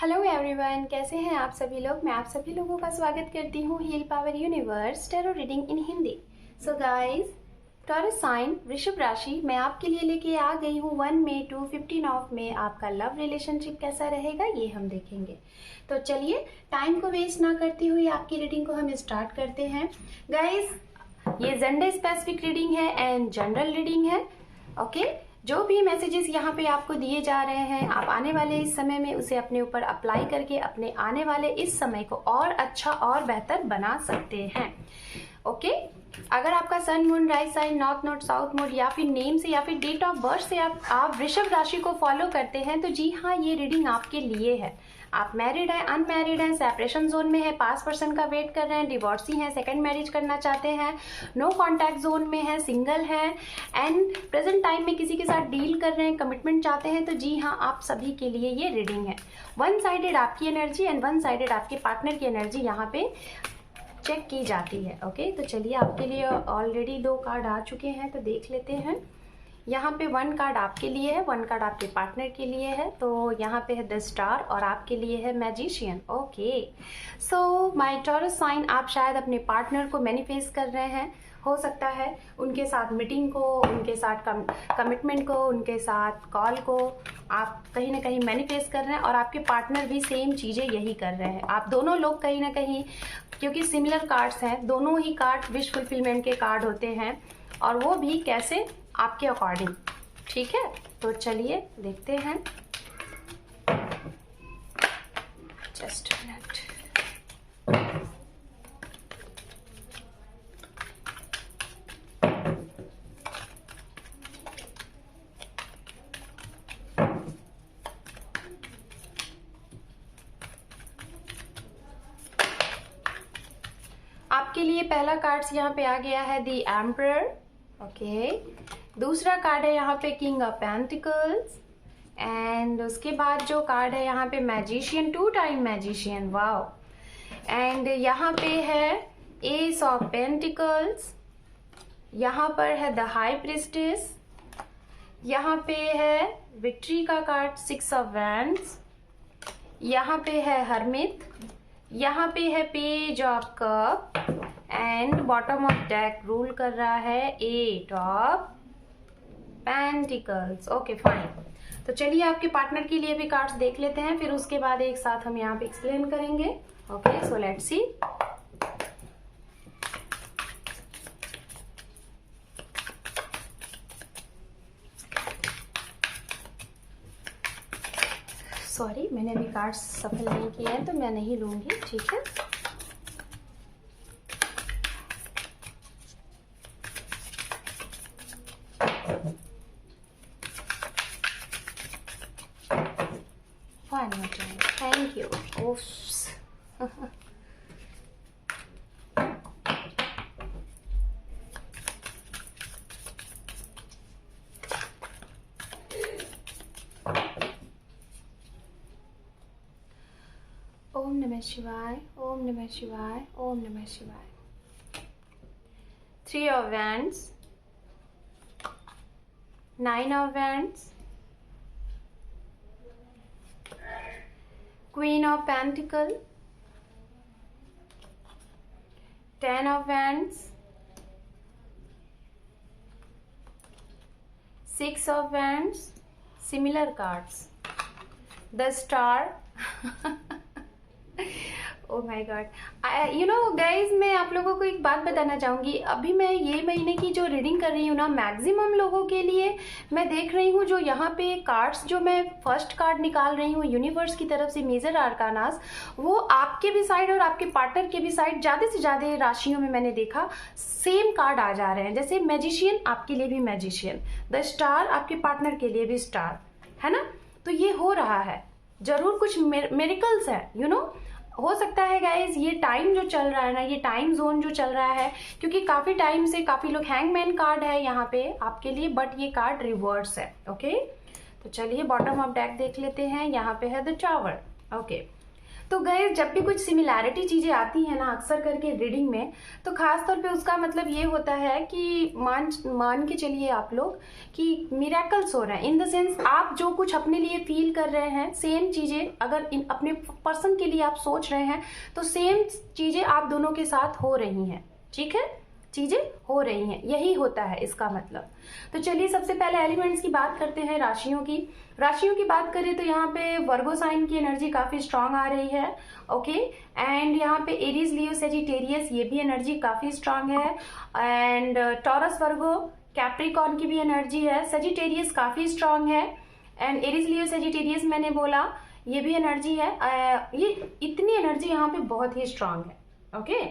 Hello everyone, कैसे हैं आप सभी लोग। मैं आप सभी लोगों का स्वागत करती हूँ heal power universe tarot reading in Hindi. So guys, Taurus sign वृषभ राशि मैं आपके लिए लेके आ गई हूँ 1 मई टू 15 ऑफ में आपका लव रिलेशनशिप कैसा रहेगा ये हम देखेंगे। तो चलिए टाइम को वेस्ट ना करती हुई आपकी रीडिंग को हम स्टार्ट करते हैं। गाइस, ये जेंडर स्पेसिफिक रीडिंग है एंड जनरल रीडिंग है। ओके, जो भी मैसेजेस यहाँ पे आपको दिए जा रहे हैं आप आने वाले इस समय में उसे अपने ऊपर अप्लाई करके अपने आने वाले इस समय को और अच्छा और बेहतर बना सकते हैं। ओके, अगर आपका sun moon rise sign north node south node या फिर नेम से या फिर डेट ऑफ बर्थ से आप वृषभ राशि को फॉलो करते हैं तो जी हाँ, ये रीडिंग आपके लिए है। आप मैरिड हैं, अनमैरिड हैं, सेपरेशन जोन में है, पास पर्सन का वेट कर रहे हैं, डिवोर्सी हैं, सेकंड मैरिज करना चाहते हैं, नो कॉन्टैक्ट जोन में है, सिंगल हैं एंड प्रेजेंट टाइम में किसी के साथ डील कर रहे हैं, कमिटमेंट चाहते हैं तो जी हाँ, आप सभी के लिए ये रीडिंग है। वन साइडेड आपकी एनर्जी एंड वन साइडेड आपके पार्टनर की एनर्जी यहाँ पे चेक की जाती है। ओके, तो चलिए आपके लिए ऑलरेडी 2 कार्ड आ चुके हैं तो देख लेते हैं। यहाँ पे 1 कार्ड आपके लिए है, 1 कार्ड आपके पार्टनर के लिए है। तो यहाँ पे है द स्टार और आपके लिए है magician. Okay, so my Taurus sign, आप शायद अपने पार्टनर को मैनिफेस्ट कर रहे हैं। हो सकता है उनके साथ मीटिंग को, उनके साथ कमिटमेंट को, उनके साथ कॉल को आप कहीं ना कहीं मैनिफेस्ट कर रहे हैं और आपके पार्टनर भी सेम चीज़ें यही कर रहे हैं। आप दोनों लोग कहीं ना कहीं, क्योंकि सिमिलर कार्ड्स हैं, दोनों ही कार्ड विश फुलफिलमेंट के कार्ड होते हैं और वो भी कैसे, आपके अकॉर्डिंग। ठीक है, तो चलिए देखते हैं। Just a minute. आपके लिए पहला कार्ड्स यहाँ पे आ गया है द एम्परर। ओके, दूसरा कार्ड है यहाँ पे किंग ऑफ पेंटिकल्स एंड उसके बाद जो कार्ड है यहाँ पे magician, 2 time magician, wow. And यहाँ पे है एस ऑफ पेंटिकल्स, यहाँ पर है द हाई प्रिस्टेस, यहाँ पे है विक्ट्री का कार्ड 6 ऑफ वैंड्स, यहाँ पे है हर्मिट, यहाँ पे है page of cup and bottom of deck rule कर रहा है 8 ऑफ पेंटिकल्स। ओके फाइन, तो चलिए आपके पार्टनर के लिए भी कार्ड्स देख लेते हैं, फिर उसके बाद एक साथ हम यहाँ पे एक्सप्लेन करेंगे। Okay, so let's see. Sorry, मैंने अभी कार्ड्स सफल नहीं किए हैं तो मैं नहीं लूंगी। ठीक है, थैंक यू। ओम नमः शिवाय, ओम नमः शिवाय, ओम नमः शिवाय। 3 of wands, 9 of wands, Queen of Pentacles, 10 of wands, 6 of wands, similar cards, the star। Oh my God, you know guys, मैं आप लोगों को एक बात बताना चाहूँगी। अभी मैं ये महीने की जो रीडिंग कर रही हूँ ना, मैक्सिमम लोगों के लिए मैं देख रही हूँ जो यहाँ पे कार्ड्स, जो मैं फर्स्ट कार्ड निकाल रही हूँ यूनिवर्स की तरफ से मेजर आर्कानास, वो आपके भी साइड और आपके पार्टनर के भी साइड ज़्यादा से ज़्यादा राशियों में मैंने देखा सेम कार्ड आ जा रहे हैं। जैसे मैजिशियन आपके लिए भी मैजिशियन, द स्टार आपके पार्टनर के लिए भी स्टार, है ना। तो ये हो रहा है, जरूर कुछ मिरेकल्स है, यू नो। हो सकता है गाइज ये टाइम जो चल रहा है ना, ये टाइम जोन जो चल रहा है, क्योंकि काफी टाइम से काफी लोग, हैंगमैन कार्ड है यहाँ पे आपके लिए, बट ये कार्ड रिवर्स है। ओके, तो चलिए बॉटम ऑफ डेक देख लेते हैं। यहाँ पे है द टावर। ओके, तो गाइस जब भी कुछ सिमिलैरिटी चीजें आती है ना अक्सर करके रीडिंग में, तो खास तौर पे उसका मतलब ये होता है कि मान के चलिए आप लोग कि मिरेकल्स हो रहे हैं। इन द सेंस आप जो कुछ अपने लिए फील कर रहे हैं, सेम चीजें अगर अपने पर्सन के लिए आप सोच रहे हैं तो सेम चीजें आप दोनों के साथ हो रही हैं। ठीक है, चीजें हो रही हैं, यही होता है इसका मतलब। तो चलिए सबसे पहले एलिमेंट्स की बात करते हैं, राशियों की बात करें तो यहाँ पे वर्गो साइन की एनर्जी काफी स्ट्रांग आ रही है। ओके, एंड यहाँ पे एरीज लियो सेजिटेरियस ये भी एनर्जी काफी स्ट्रांग है, एंड टॉरस वर्गो कैप्रिकॉर्न की भी एनर्जी है, सेजिटेरियस काफी स्ट्रांग है, एंड एरीज लियो सेजिटेरियस मैंने बोला ये भी एनर्जी है। ये इतनी एनर्जी यहाँ पे बहुत ही स्ट्रांग है। ओके,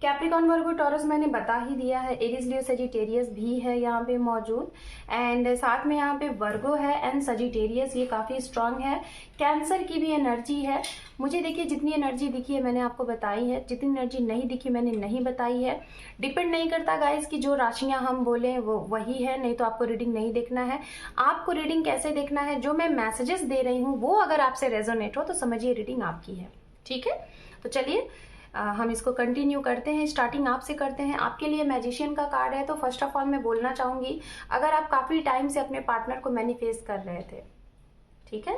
कैप्रिकॉर्न वर्गो टॉरस मैंने बता ही दिया है, एरीज लियो सजिटेरियस भी है यहाँ पे मौजूद, एंड साथ में यहाँ पे वर्गो है एंड सजिटेरियस ये काफी स्ट्रांग है। कैंसर की भी एनर्जी है। मुझे देखिए जितनी एनर्जी दिखी है मैंने आपको बताई है, जितनी एनर्जी नहीं दिखी मैंने नहीं बताई है। डिपेंड नहीं करता गाइस कि जो राशियां हम बोले वो वही है, नहीं तो आपको रीडिंग नहीं देखना है। आपको रीडिंग कैसे देखना है, जो मैं मैसेजेस दे रही हूँ वो अगर आपसे रेजोनेट हो तो समझिए रीडिंग आपकी है। ठीक है, तो चलिए हम इसको कंटिन्यू करते हैं। स्टार्टिंग आपसे करते हैं। आपके लिए मैजिशियन का कार्ड है, तो फर्स्ट ऑफ ऑल मैं बोलना चाहूंगी अगर आप काफी टाइम से अपने पार्टनर को मैनिफेस्ट कर रहे थे, ठीक है,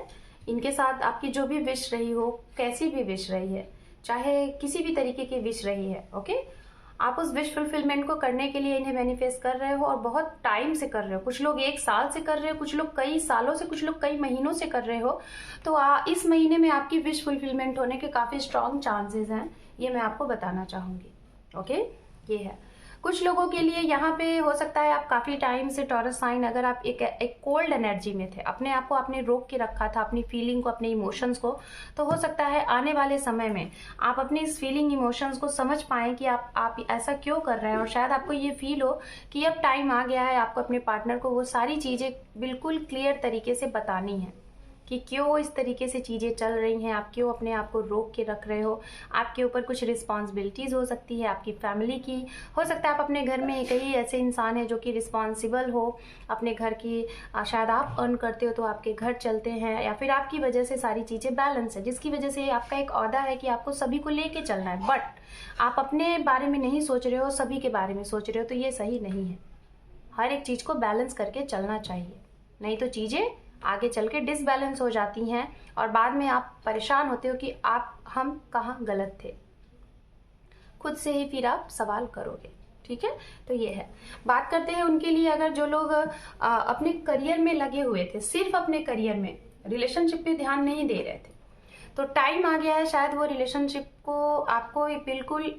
इनके साथ आपकी जो भी विश रही हो, कैसी भी विश रही है, चाहे किसी भी तरीके की विश रही है, ओके, आप उस विश फुलफिलमेंट को करने के लिए इन्हें मैनिफेस्ट कर रहे हो और बहुत टाइम से कर रहे हो। कुछ लोग 1 साल से कर रहे हो, कुछ लोग कई सालों से, कुछ लोग कई महीनों से कर रहे हो। तो इस महीने में आपकी विश फुलफिलमेंट होने के काफी स्ट्रॉन्ग चांसेस हैं, ये मैं आपको बताना चाहूंगी। ओके, ये है। कुछ लोगों के लिए यहाँ पे हो सकता है आप काफी टाइम से टॉरस साइन, अगर आप एक कोल्ड एनर्जी में थे, अपने आप को आपने रोक के रखा था, अपनी फीलिंग को, अपने इमोशंस को, तो हो सकता है आने वाले समय में आप अपने इस फीलिंग इमोशंस को समझ पाए कि आप ऐसा क्यों कर रहे हैं, और शायद आपको ये फील हो कि अब टाइम आ गया है आपको अपने पार्टनर को वो सारी चीजें बिल्कुल क्लियर तरीके से बतानी है कि क्यों इस तरीके से चीजें चल रही हैं, आप क्यों अपने आप को रोक के रख रहे हो। आपके ऊपर कुछ रिस्पॉन्सिबिलिटीज हो सकती है, आपकी फैमिली की हो सकता है, आप अपने घर में कई ऐसे इंसान हैं जो कि रिस्पॉन्सिबल हो अपने घर की, शायद आप अर्न करते हो तो आपके घर चलते हैं, या फिर आपकी वजह से सारी चीजें बैलेंस है, जिसकी वजह से आपका एक ओहदा है कि आपको सभी को लेके चलना है, बट आप अपने बारे में नहीं सोच रहे हो, सभी के बारे में सोच रहे हो, तो ये सही नहीं है। हर एक चीज को बैलेंस करके चलना चाहिए, नहीं तो चीजें आगे चल के डिसबैलेंस हो जाती हैं और बाद में आप परेशान होते हो कि हम कहाँ गलत थे। खुद से ही फिर आप सवाल करोगे। ठीक है, तो ये है। बात करते हैं उनके लिए, अगर जो लोग अपने करियर में लगे हुए थे, सिर्फ अपने करियर में, रिलेशनशिप पे ध्यान नहीं दे रहे थे, तो टाइम आ गया है शायद वो रिलेशनशिप को आपको बिल्कुल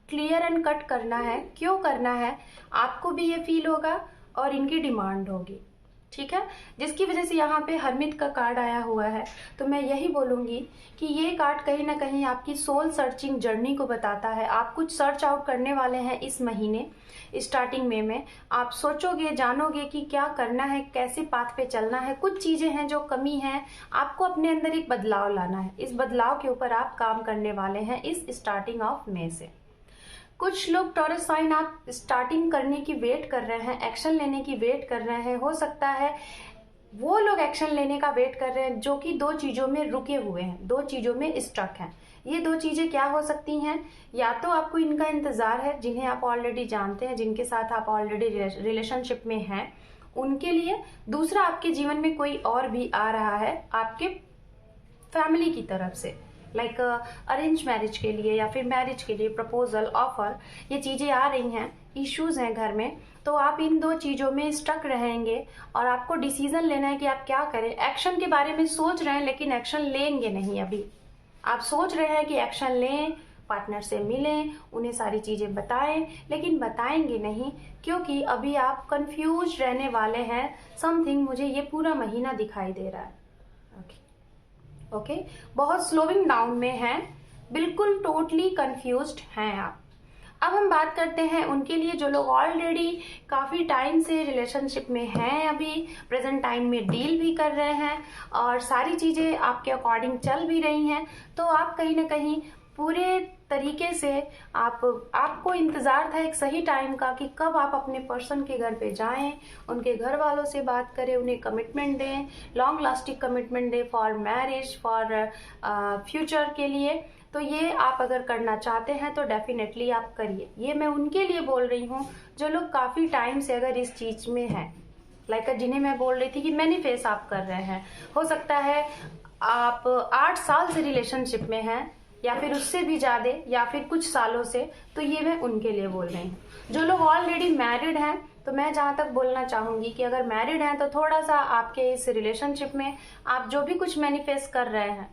क्लियर एंड कट करना है। क्यों करना है, आपको भी ये फील होगा और इनकी डिमांड होगी। ठीक है, जिसकी वजह से यहाँ पे हरमित का कार्ड आया हुआ है। तो मैं यही बोलूंगी कि ये कार्ड कहीं ना कहीं आपकी सोल सर्चिंग जर्नी को बताता है। आप कुछ सर्च आउट करने वाले हैं इस महीने स्टार्टिंग में आप सोचोगे, जानोगे कि क्या करना है, कैसे पाथ पे चलना है। कुछ चीजें हैं जो कमी है, आपको अपने अंदर एक बदलाव लाना है। इस बदलाव के ऊपर आप काम करने वाले हैं इस स्टार्टिंग ऑफ मई से। कुछ लोग टॉरस साइन आप स्टार्टिंग करने की वेट कर रहे हैं, एक्शन लेने की वेट कर रहे हैं। हो सकता है वो लोग एक्शन लेने का वेट कर रहे हैं जो कि 2 चीजों में रुके हुए हैं, 2 चीजों में स्टक हैं। ये 2 चीजें क्या हो सकती हैं, या तो आपको इनका इंतजार है जिन्हें आप ऑलरेडी जानते हैं, जिनके साथ आप ऑलरेडी रिलेशनशिप में हैं, उनके लिए। दूसरा, आपके जीवन में कोई और भी आ रहा है आपके फैमिली की तरफ से, लाइक अरेंज मैरिज के लिए या फिर मैरिज के लिए प्रपोजल, ऑफर, ये चीजें आ रही हैं। इश्यूज हैं घर में, तो आप इन 2 चीजों में स्टक रहेंगे और आपको डिसीजन लेना है कि आप क्या करें। एक्शन के बारे में सोच रहे हैं लेकिन एक्शन लेंगे नहीं। अभी आप सोच रहे हैं कि एक्शन लें, पार्टनर से मिलें, उन्हें सारी चीजें बताएं, लेकिन बताएंगे नहीं क्योंकि अभी आप कंफ्यूज रहने वाले हैं। समथिंग मुझे ये पूरा महीना दिखाई दे रहा है। ओके, बहुत स्लोइंग डाउन में हैं, बिल्कुल टोटली कंफ्यूज्ड हैं आप। अब हम बात करते हैं उनके लिए जो लोग ऑलरेडी काफी टाइम से रिलेशनशिप में हैं, अभी प्रेजेंट टाइम में डील भी कर रहे हैं और सारी चीजें आपके अकॉर्डिंग चल भी रही हैं। तो आप कहीं ना कहीं पूरे तरीके से आपको इंतज़ार था एक सही टाइम का कि कब आप अपने पर्सन के घर पे जाएं, उनके घर वालों से बात करें, उन्हें कमिटमेंट दें, लॉन्ग लास्टिंग कमिटमेंट दें फॉर मैरिज, फॉर फ्यूचर के लिए। तो ये आप अगर करना चाहते हैं तो डेफिनेटली आप करिए। ये मैं उनके लिए बोल रही हूँ जो लोग काफ़ी टाइम से अगर इस चीज़ में हैं, जिन्हें मैं बोल रही थी कि मैनिफेस्ट आप कर रहे हैं। हो सकता है आप 8 साल से रिलेशनशिप में हैं या फिर उससे भी ज़्यादा या फिर कुछ सालों से, तो ये मैं उनके लिए बोल रही हूँ। जो लोग ऑलरेडी मैरिड हैं, तो मैं जहाँ तक बोलना चाहूँगी कि अगर मैरिड हैं तो थोड़ा सा आपके इस रिलेशनशिप में आप जो भी कुछ मैनिफेस्ट कर रहे हैं,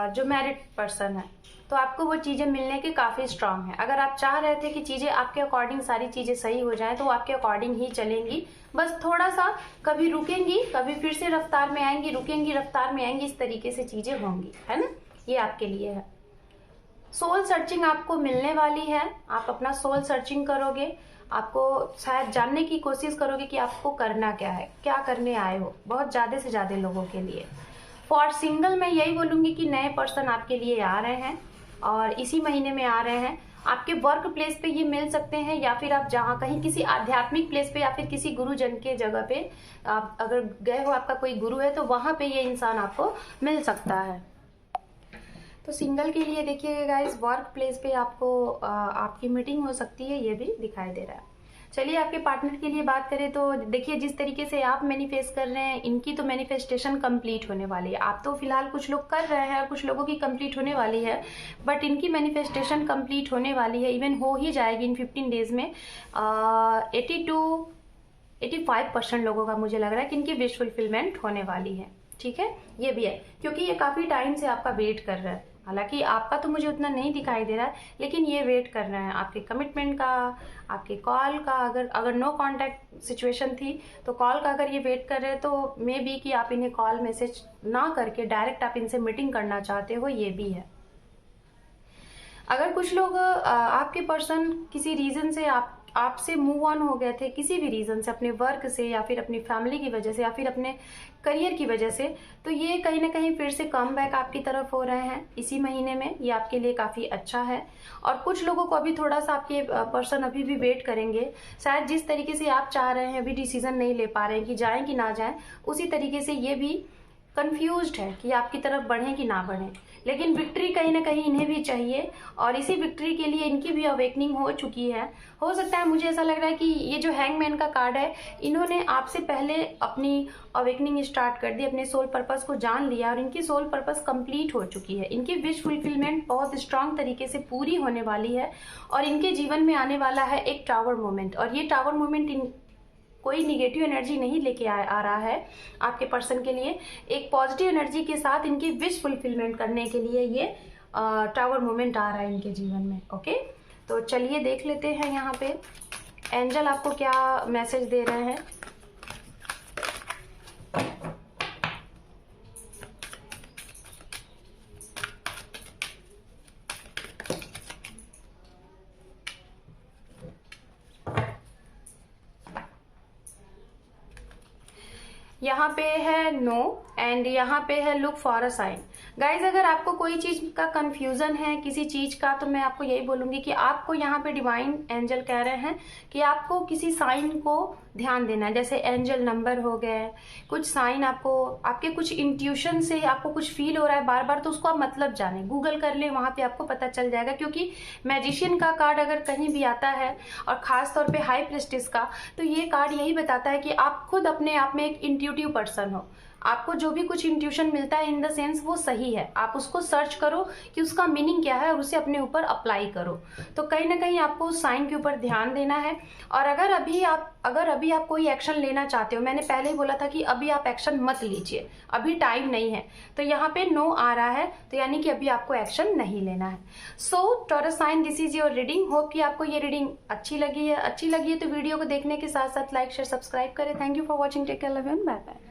जो मैरिड पर्सन है, तो आपको वो चीज़ें मिलने के काफ़ी स्ट्रांग है। अगर आप चाह रहे थे कि चीज़ें आपके अकॉर्डिंग सारी चीज़ें सही हो जाएं, तो वो आपके अकॉर्डिंग ही चलेंगी। बस थोड़ा सा कभी रुकेंगी, कभी फिर से रफ्तार में आएंगी, रुकेंगी, रफ्तार में आएंगी, इस तरीके से चीज़ें होंगी, है ना। ये आपके लिए है। सोल सर्चिंग आपको मिलने वाली है। आप अपना सोल सर्चिंग करोगे, आपको शायद जानने की कोशिश करोगे कि आपको करना क्या है, क्या करने आए हो, बहुत ज़्यादा से ज़्यादा लोगों के लिए। फॉर सिंगल मैं यही बोलूँगी कि नए पर्सन आपके लिए आ रहे हैं और इसी महीने में आ रहे हैं। आपके वर्क प्लेस पे ये मिल सकते हैं, या फिर आप जहाँ कहीं किसी आध्यात्मिक प्लेस पे या फिर किसी गुरुजन के जगह पे आप अगर गए हो, आपका कोई गुरु है, तो वहाँ पे ये इंसान आपको मिल सकता है। तो सिंगल के लिए देखिए गाइस, वर्क प्लेस पे आपको आपकी मीटिंग हो सकती है, ये भी दिखाई दे रहा है। चलिए आपके पार्टनर के लिए बात करें तो देखिए, जिस तरीके से आप मैनिफेस्ट कर रहे हैं, इनकी तो मैनिफेस्टेशन कंप्लीट होने वाली है। आप तो फिलहाल कुछ लोग कर रहे हैं और कुछ लोगों की कंप्लीट होने वाली है, बट इनकी मैनिफेस्टेशन कंप्लीट होने वाली है, इवन हो ही जाएगी इन 15 डेज में। 80 to 85% लोगों का मुझे लग रहा है कि इनकी विश फुलफिलमेंट होने वाली है। ठीक है, ये भी है क्योंकि ये काफ़ी टाइम से आपका वेट कर रहा है। हालांकि आपका तो मुझे उतना नहीं दिखाई दे रहा है, लेकिन ये वेट कर रहे हैं आपके कमिटमेंट का, आपके कॉल का। अगर नो कांटेक्ट सिचुएशन थी तो कॉल का अगर ये वेट कर रहे हैं, तो मे बी कि आप इन्हें कॉल मैसेज ना करके डायरेक्ट आप इनसे मीटिंग करना चाहते हो, ये भी है। अगर कुछ लोग आपके पर्सन किसी रीजन से आपसे मूव ऑन हो गए थे, किसी भी रीजन से, अपने वर्क से या फिर अपनी फैमिली की वजह से या फिर अपने करियर की वजह से, तो ये कहीं ना कहीं फिर से कम बैक आपकी तरफ हो रहे हैं इसी महीने में। ये आपके लिए काफ़ी अच्छा है। और कुछ लोगों को अभी थोड़ा सा आपके पर्सन अभी भी वेट करेंगे। शायद जिस तरीके से आप चाह रहे हैं, अभी डिसीजन नहीं ले पा रहे हैं कि जाएं कि ना जाएं, उसी तरीके से ये भी कंफ्यूज्ड है कि आपकी तरफ बढ़ें कि ना बढ़ें। लेकिन विक्ट्री कहीं ना कहीं इन्हें भी चाहिए, और इसी विक्ट्री के लिए इनकी भी अवेकनिंग हो चुकी है। हो सकता है, मुझे ऐसा लग रहा है कि ये जो हैंगमैन का कार्ड है, इन्होंने आपसे पहले अपनी अवेकनिंग स्टार्ट कर दी, अपने सोल पर्पस को जान लिया और इनकी सोल पर्पस कंप्लीट हो चुकी है। इनकी विश फुलफिलमेंट बहुत स्ट्रांग तरीके से पूरी होने वाली है और इनके जीवन में आने वाला है एक टावर मोमेंट। और ये टावर मोमेंट कोई निगेटिव एनर्जी नहीं लेके आ रहा है आपके पर्सन के लिए। एक पॉजिटिव एनर्जी के साथ इनकी विश फुलफिलमेंट करने के लिए ये टावर मोमेंट आ रहा है इनके जीवन में। ओके, तो चलिए देख लेते हैं यहाँ पे एंजल आपको क्या मैसेज दे रहे हैं। यहाँ पे है नो एंड यहाँ पे है look for a sign. Guys, अगर आपको कोई चीज का कंफ्यूजन है किसी चीज का, तो मैं आपको यही बोलूंगी कि आपको यहाँ पे डिवाइन एंजल कह रहे हैं कि आपको किसी साइन को ध्यान देना है। जैसे एंजल नंबर हो गए, कुछ साइन आपको, आपके कुछ इंट्यूशन से आपको कुछ फील हो रहा है बार बार, तो उसको आप मतलब जाने, गूगल कर ले, वहां पे आपको पता चल जाएगा। क्योंकि मैजिशियन का कार्ड अगर कहीं भी आता है, और खास तौर पे हाई प्रेस्टिस का, तो ये कार्ड यही बताता है कि आप खुद अपने आप में एक इंट्यूटिव पर्सन हो। आपको जो भी कुछ इंट्यूशन मिलता है, इन द सेंस वो सही है, आप उसको सर्च करो कि उसका मीनिंग क्या है और उसे अपने ऊपर अप्लाई करो। तो कहीं ना कहीं आपको उस साइन के ऊपर ध्यान देना है। और अगर अभी आप कोई एक्शन लेना चाहते हो, मैंने पहले ही बोला था कि अभी आप एक्शन मत लीजिए, अभी टाइम नहीं है। तो यहाँ पे नो आ रहा है, तो यानी कि अभी आपको एक्शन नहीं लेना है। So Taurus sign, this is your reading. Hope कि आपको ये रीडिंग अच्छी लगी है तो वीडियो को देखने के साथ साथ लाइक शेयर सब्सक्राइब करें। Thank you for watching, take care, love you and bye bye.